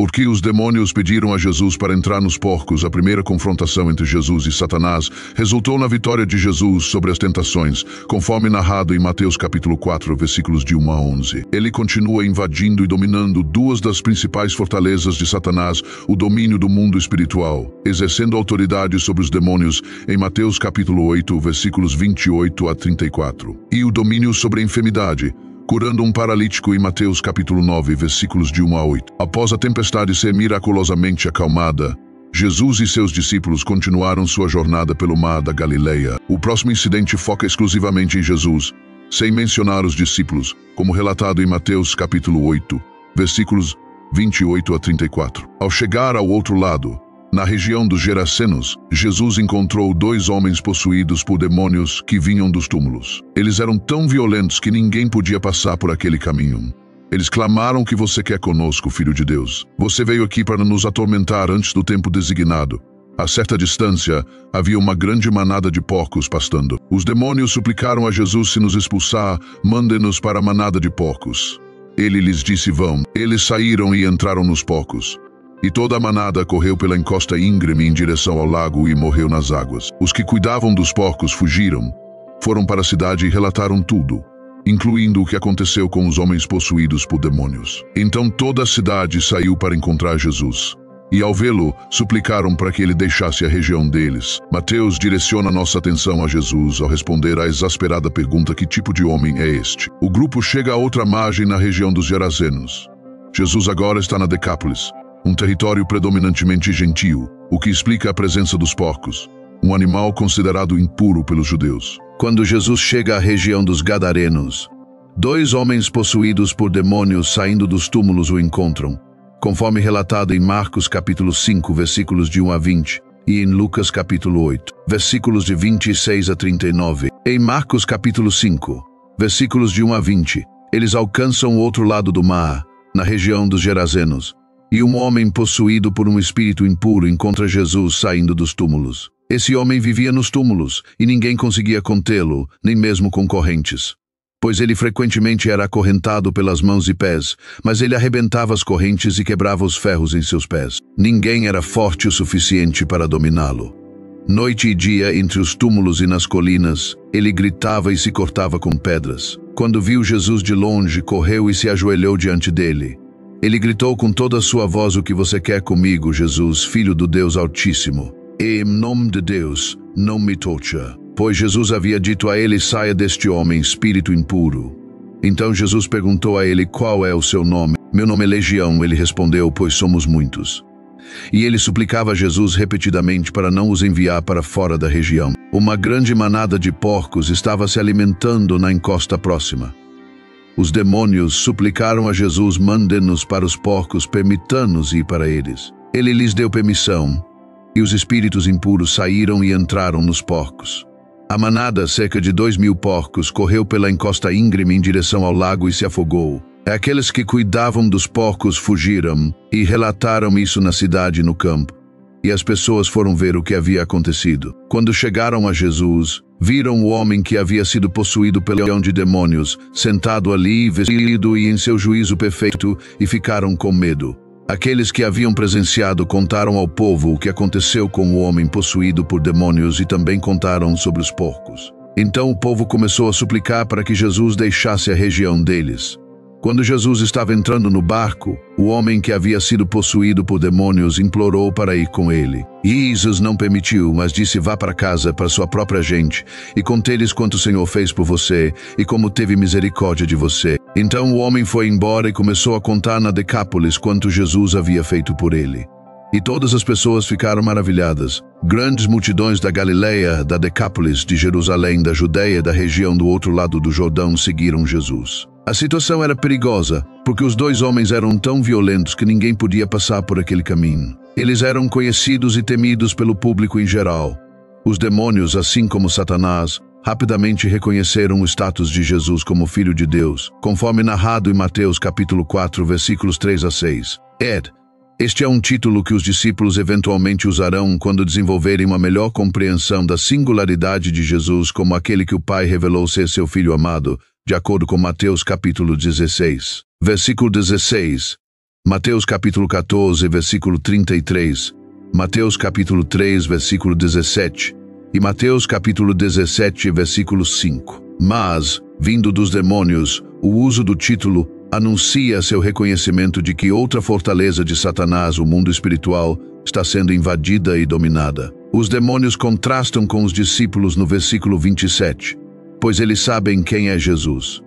Porque os demônios pediram a Jesus para entrar nos porcos, a primeira confrontação entre Jesus e Satanás resultou na vitória de Jesus sobre as tentações, conforme narrado em Mateus capítulo 4, versículos de 1 a 11. Ele continua invadindo e dominando duas das principais fortalezas de Satanás, o domínio do mundo espiritual, exercendo autoridade sobre os demônios em Mateus capítulo 8, versículos 28 a 34, e o domínio sobre a enfermidade, curando um paralítico em Mateus capítulo 9, versículos de 1 a 8. Após a tempestade ser miraculosamente acalmada, Jesus e seus discípulos continuaram sua jornada pelo mar da Galileia. O próximo incidente foca exclusivamente em Jesus, sem mencionar os discípulos, como relatado em Mateus capítulo 8, versículos 28 a 34. Ao chegar ao outro lado, na região dos Gerasenos, Jesus encontrou dois homens possuídos por demônios que vinham dos túmulos. Eles eram tão violentos que ninguém podia passar por aquele caminho. Eles clamaram: "Que você quer conosco, Filho de Deus? Você veio aqui para nos atormentar antes do tempo designado." A certa distância, havia uma grande manada de porcos pastando. Os demônios suplicaram a Jesus: "Se nos expulsar, mande-nos para a manada de porcos." Ele lhes disse: "Vão." Eles saíram e entraram nos porcos. E toda a manada correu pela encosta íngreme em direção ao lago e morreu nas águas. Os que cuidavam dos porcos fugiram, foram para a cidade e relataram tudo, incluindo o que aconteceu com os homens possuídos por demônios. Então toda a cidade saiu para encontrar Jesus, e ao vê-lo, suplicaram para que ele deixasse a região deles. Mateus direciona nossa atenção a Jesus ao responder à exasperada pergunta: "Que tipo de homem é este?" O grupo chega a outra margem na região dos Gerasenos. Jesus agora está na Decápolis, um território predominantemente gentio, o que explica a presença dos porcos, um animal considerado impuro pelos judeus. Quando Jesus chega à região dos Gadarenos, dois homens possuídos por demônios saindo dos túmulos o encontram, conforme relatado em Marcos capítulo 5, versículos de 1 a 20, e em Lucas capítulo 8, versículos de 26 a 39. Em Marcos capítulo 5, versículos de 1 a 20, eles alcançam o outro lado do mar, na região dos Gerasenos, e um homem possuído por um espírito impuro encontra Jesus saindo dos túmulos. Esse homem vivia nos túmulos, e ninguém conseguia contê-lo, nem mesmo com correntes, pois ele frequentemente era acorrentado pelas mãos e pés, mas ele arrebentava as correntes e quebrava os ferros em seus pés. Ninguém era forte o suficiente para dominá-lo. Noite e dia, entre os túmulos e nas colinas, ele gritava e se cortava com pedras. Quando viu Jesus de longe, correu e se ajoelhou diante dele. Ele gritou com toda a sua voz: "O que você quer comigo, Jesus, Filho do Deus Altíssimo? Em nome de Deus, não me toque." Pois Jesus havia dito a ele: "Saia deste homem, espírito impuro." Então Jesus perguntou a ele: "Qual é o seu nome?" "Meu nome é Legião," ele respondeu, "pois somos muitos." E ele suplicava a Jesus repetidamente para não os enviar para fora da região. Uma grande manada de porcos estava se alimentando na encosta próxima. Os demônios suplicaram a Jesus: "Mande-nos para os porcos, permita-nos ir para eles." Ele lhes deu permissão, e os espíritos impuros saíram e entraram nos porcos. A manada, cerca de 2.000 porcos, correu pela encosta íngreme em direção ao lago e se afogou. Aqueles que cuidavam dos porcos fugiram e relataram isso na cidade e no campo. E as pessoas foram ver o que havia acontecido. Quando chegaram a Jesus, viram o homem que havia sido possuído pelo leão de demônios, sentado ali, vestido e em seu juízo perfeito, e ficaram com medo. Aqueles que haviam presenciado contaram ao povo o que aconteceu com o homem possuído por demônios e também contaram sobre os porcos. Então o povo começou a suplicar para que Jesus deixasse a região deles. Quando Jesus estava entrando no barco, o homem que havia sido possuído por demônios implorou para ir com ele. E Jesus não permitiu, mas disse: "Vá para casa, para sua própria gente, e conte-lhes quanto o Senhor fez por você, e como teve misericórdia de você." Então o homem foi embora e começou a contar na Decápolis quanto Jesus havia feito por ele. E todas as pessoas ficaram maravilhadas. Grandes multidões da Galileia, da Decápolis, de Jerusalém, da Judeia e da região do outro lado do Jordão seguiram Jesus. A situação era perigosa, porque os dois homens eram tão violentos que ninguém podia passar por aquele caminho. Eles eram conhecidos e temidos pelo público em geral. Os demônios, assim como Satanás, rapidamente reconheceram o status de Jesus como Filho de Deus, conforme narrado em Mateus capítulo 4, versículos 3 a 6. Este é um título que os discípulos eventualmente usarão quando desenvolverem uma melhor compreensão da singularidade de Jesus como aquele que o Pai revelou ser seu Filho amado, de acordo com Mateus capítulo 16. Versículo 16. Mateus capítulo 14, versículo 33, Mateus capítulo 3, versículo 17 e Mateus capítulo 17, versículo 5. Mas, vindo dos demônios, o uso do título anuncia seu reconhecimento de que outra fortaleza de Satanás, o mundo espiritual, está sendo invadida e dominada. Os demônios contrastam com os discípulos no versículo 27, pois eles sabem quem é Jesus.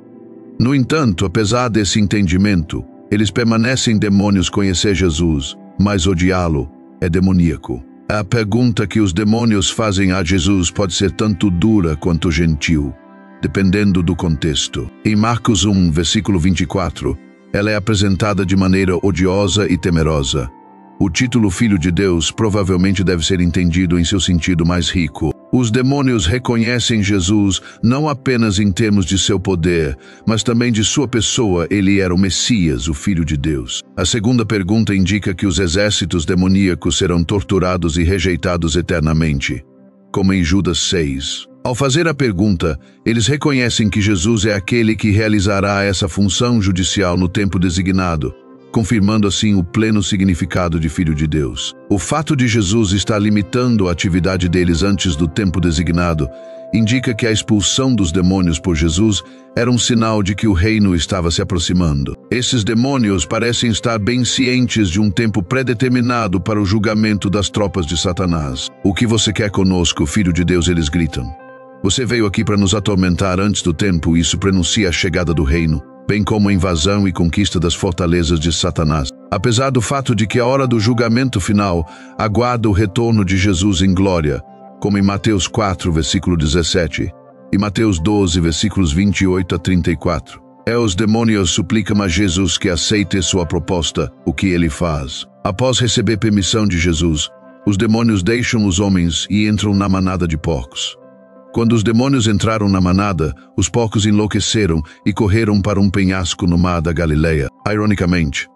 No entanto, apesar desse entendimento, eles permanecem demônios conhecer Jesus, mas odiá-lo é demoníaco. A pergunta que os demônios fazem a Jesus pode ser tanto dura quanto gentil, dependendo do contexto. Em Marcos 1, versículo 24, ela é apresentada de maneira odiosa e temerosa. O título Filho de Deus provavelmente deve ser entendido em seu sentido mais rico. Os demônios reconhecem Jesus não apenas em termos de seu poder, mas também de sua pessoa. Ele era o Messias, o Filho de Deus. A segunda pergunta indica que os exércitos demoníacos serão torturados e rejeitados eternamente, como em Judas 6. Ao fazer a pergunta, eles reconhecem que Jesus é aquele que realizará essa função judicial no tempo designado, confirmando assim o pleno significado de Filho de Deus. O fato de Jesus estar limitando a atividade deles antes do tempo designado indica que a expulsão dos demônios por Jesus era um sinal de que o reino estava se aproximando. Esses demônios parecem estar bem cientes de um tempo predeterminado para o julgamento das tropas de Satanás. O que você quer conosco, Filho de Deus? Eles gritam. Você veio aqui para nos atormentar antes do tempo, e isso prenuncia a chegada do reino, bem como a invasão e conquista das fortalezas de Satanás. Apesar do fato de que a hora do julgamento final aguarda o retorno de Jesus em glória, como em Mateus 4, versículo 17, e Mateus 12, versículos 28 a 34. Os demônios suplicam a Jesus que aceite sua proposta, o que ele faz. Após receber permissão de Jesus, os demônios deixam os homens e entram na manada de porcos. Quando os demônios entraram na manada, os porcos enlouqueceram e correram para um penhasco no mar da Galileia. Ironicamente,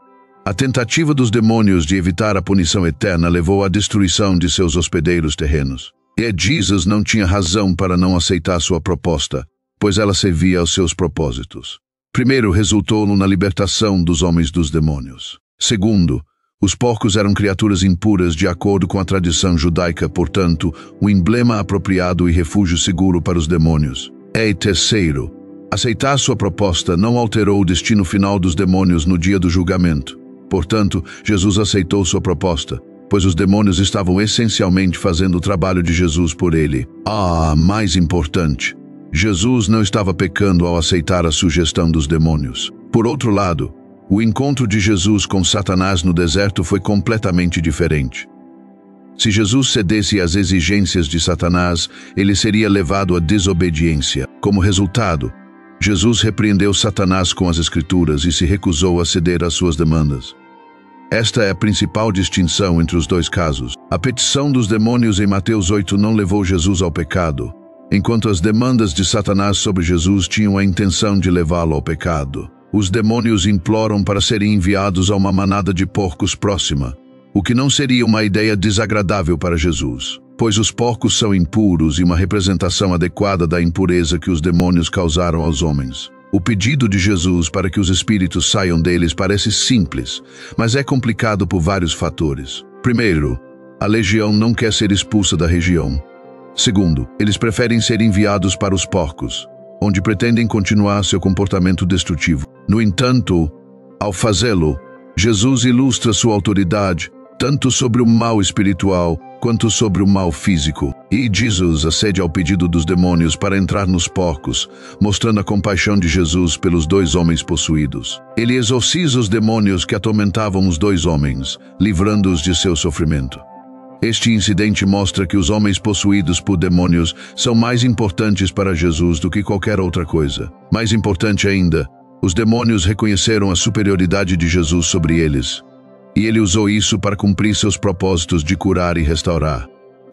a tentativa dos demônios de evitar a punição eterna levou à destruição de seus hospedeiros terrenos. E Jesus não tinha razão para não aceitar sua proposta, pois ela servia aos seus propósitos. Primeiro, resultou na libertação dos homens dos demônios. Segundo, os porcos eram criaturas impuras de acordo com a tradição judaica, portanto, um emblema apropriado e refúgio seguro para os demônios. E terceiro, aceitar sua proposta não alterou o destino final dos demônios no dia do julgamento. Portanto, Jesus aceitou sua proposta, pois os demônios estavam essencialmente fazendo o trabalho de Jesus por ele. Mais importante, Jesus não estava pecando ao aceitar a sugestão dos demônios. Por outro lado, o encontro de Jesus com Satanás no deserto foi completamente diferente. Se Jesus cedesse às exigências de Satanás, ele seria levado à desobediência. Como resultado, Jesus repreendeu Satanás com as Escrituras e se recusou a ceder às suas demandas. Esta é a principal distinção entre os dois casos. A petição dos demônios em Mateus 8 não levou Jesus ao pecado, enquanto as demandas de Satanás sobre Jesus tinham a intenção de levá-lo ao pecado. Os demônios imploram para serem enviados a uma manada de porcos próxima, o que não seria uma ideia desagradável para Jesus, pois os porcos são impuros e uma representação adequada da impureza que os demônios causaram aos homens. O pedido de Jesus para que os espíritos saiam deles parece simples, mas é complicado por vários fatores. Primeiro, a legião não quer ser expulsa da região. Segundo, eles preferem ser enviados para os porcos, onde pretendem continuar seu comportamento destrutivo. No entanto, ao fazê-lo, Jesus ilustra sua autoridade tanto sobre o mal espiritual quanto sobre o mal físico. E Jesus acede ao pedido dos demônios para entrar nos porcos, mostrando a compaixão de Jesus pelos dois homens possuídos. Ele exorciza os demônios que atormentavam os dois homens, livrando-os de seu sofrimento. Este incidente mostra que os homens possuídos por demônios são mais importantes para Jesus do que qualquer outra coisa. Mais importante ainda, os demônios reconheceram a superioridade de Jesus sobre eles, e ele usou isso para cumprir seus propósitos de curar e restaurar.